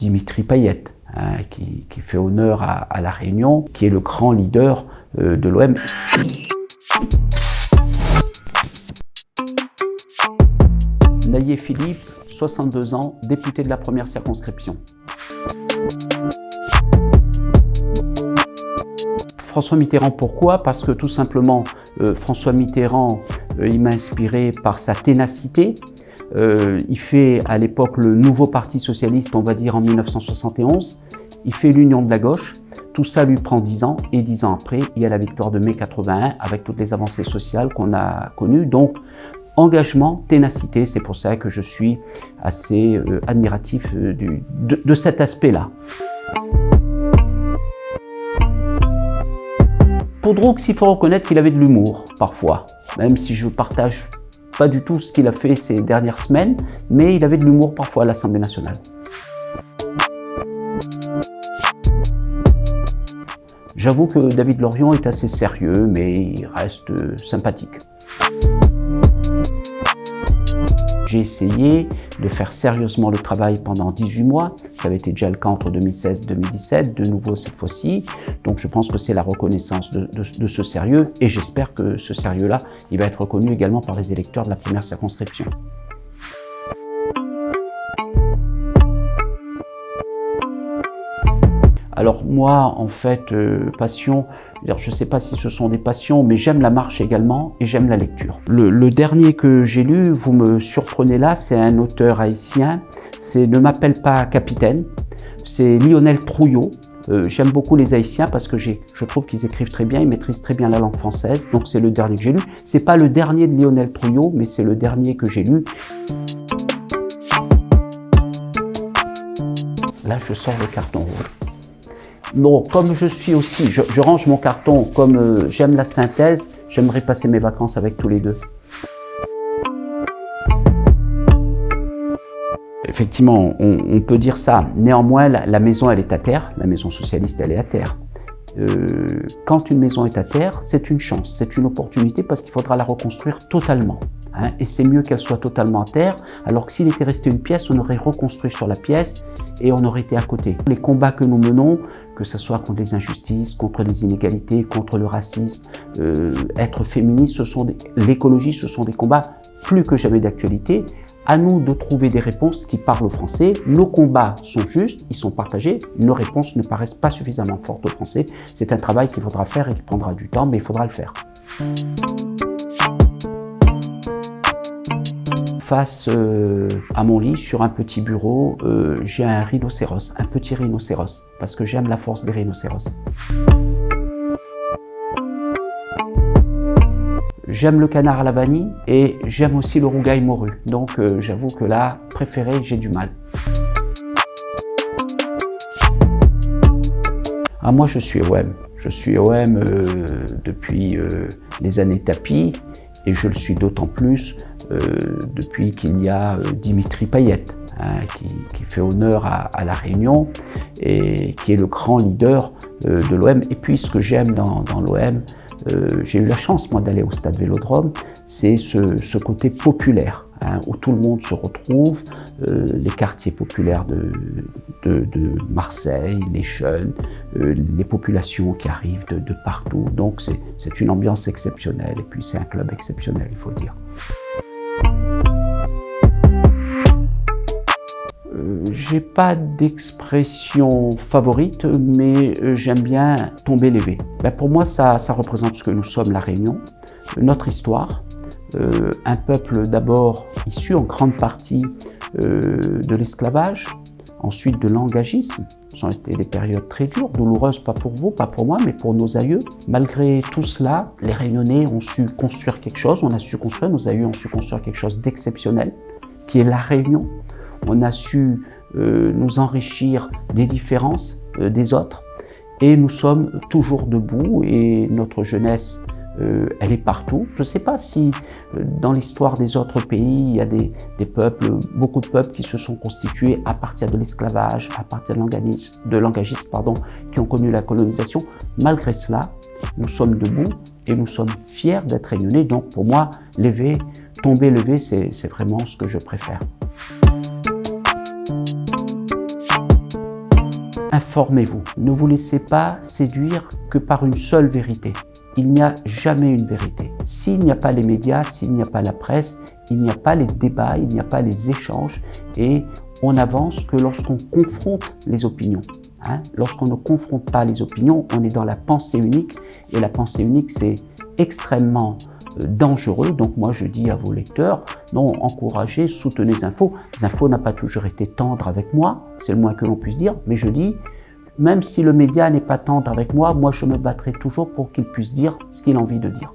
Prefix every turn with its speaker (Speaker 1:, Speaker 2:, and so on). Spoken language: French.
Speaker 1: Dimitri Payet, qui fait honneur à La Réunion, qui est le grand leader de l'OM. Naïe Philippe, 62 ans, député de la première circonscription. François Mitterrand, pourquoi? Parce que tout simplement, François Mitterrand, il m'a inspiré par sa ténacité. Il fait à l'époque le nouveau parti socialiste, on va dire en 1971. Il fait l'union de la gauche. Tout ça lui prend 10 ans et 10 ans après, il y a la victoire de mai 81 avec toutes les avancées sociales qu'on a connues. Donc, engagement, ténacité, c'est pour ça que je suis assez admiratif de cet aspect-là. Pour Droux, il faut reconnaître qu'il avait de l'humour, parfois, même si je ne partage pas du tout ce qu'il a fait ces dernières semaines, mais il avait de l'humour parfois à l'Assemblée nationale. J'avoue que David Lorion est assez sérieux, mais il reste sympathique. J'ai essayé de faire sérieusement le travail pendant 18 mois. Ça avait été déjà le cas entre 2016 et 2017, de nouveau cette fois-ci. Donc je pense que c'est la reconnaissance de ce sérieux et j'espère que ce sérieux-là, il va être reconnu également par les électeurs de la première circonscription. Alors moi, en fait, passion, je ne sais pas si ce sont des passions, mais j'aime la marche également et j'aime la lecture. Le dernier que j'ai lu, vous me surprenez là, c'est un auteur haïtien, c'est Ne m'appelle pas capitaine, c'est Lionel Trouillot. J'aime beaucoup les Haïtiens parce que je trouve qu'ils écrivent très bien, ils maîtrisent très bien la langue française, donc c'est le dernier que j'ai lu. C'est pas le dernier de Lionel Trouillot, mais c'est le dernier que j'ai lu. Là, je sors le carton rouge. Bon, comme je suis aussi, je range mon carton, comme j'aime la synthèse, j'aimerais passer mes vacances avec tous les deux. Effectivement, on peut dire ça. Néanmoins, la maison, elle est à terre. La maison socialiste, elle est à terre. Quand une maison est à terre, c'est une chance, c'est une opportunité parce qu'il faudra la reconstruire totalement. Et c'est mieux qu'elle soit totalement à terre, alors que s'il était resté une pièce, on aurait reconstruit sur la pièce et on aurait été à côté. Les combats que nous menons, que ce soit contre les injustices, contre les inégalités, contre le racisme, être féministe, l'écologie, ce sont des combats plus que jamais d'actualité. À nous de trouver des réponses qui parlent aux Français. Nos combats sont justes, ils sont partagés. Nos réponses ne paraissent pas suffisamment fortes aux Français. C'est un travail qu'il faudra faire et qui prendra du temps, mais il faudra le faire. Face à mon lit, sur un petit bureau, j'ai un rhinocéros, un petit rhinocéros, parce que j'aime la force des rhinocéros. J'aime le canard à la vanille et j'aime aussi le rougail morue. Donc j'avoue que là, préféré, j'ai du mal. Moi, je suis OM. Je suis OM depuis les années tapis et je le suis d'autant plus depuis qu'il y a Dimitri Payet, qui fait honneur à La Réunion et qui est le grand leader de l'OM. Et puis, ce que j'aime dans l'OM, j'ai eu la chance, moi, d'aller au stade Vélodrome, c'est ce côté populaire, où tout le monde se retrouve, les quartiers populaires de Marseille, les jeunes, les populations qui arrivent de partout. Donc, c'est une ambiance exceptionnelle et puis c'est un club exceptionnel, il faut le dire. J'ai pas d'expression favorite, mais j'aime bien tomber lever. Pour moi, ça représente ce que nous sommes, La Réunion, notre histoire, un peuple d'abord issu en grande partie de l'esclavage, ensuite de l'engagisme. Ce ont été des périodes très dures, douloureuses, pas pour vous, pas pour moi, mais pour nos aïeux. Malgré tout cela, les Réunionnais ont su construire quelque chose, nos aïeux ont su construire quelque chose d'exceptionnel, qui est La Réunion. On a su nous enrichir des différences des autres et nous sommes toujours debout et notre jeunesse, elle est partout. Je ne sais pas si dans l'histoire des autres pays, il y a des peuples, beaucoup de peuples qui se sont constitués à partir de l'esclavage, à partir de l'engagisme, qui ont connu la colonisation. Malgré cela, nous sommes debout et nous sommes fiers d'être réunionnais. Donc pour moi, tomber lever, c'est vraiment ce que je préfère. Informez-vous. Ne vous laissez pas séduire que par une seule vérité. Il n'y a jamais une vérité. S'il n'y a pas les médias, s'il n'y a pas la presse, il n'y a pas les débats, il n'y a pas les échanges et on n'avance que lorsqu'on confronte les opinions. Lorsqu'on ne confronte pas les opinions, on est dans la pensée unique et la pensée unique, c'est extrêmement dangereux. Donc moi je dis à vos lecteurs, non, encouragez, soutenez Zinfo. Zinfo n'a pas toujours été tendre avec moi, c'est le moins que l'on puisse dire, mais je dis, même si le média n'est pas tendre avec moi, moi je me battrai toujours pour qu'il puisse dire ce qu'il a envie de dire.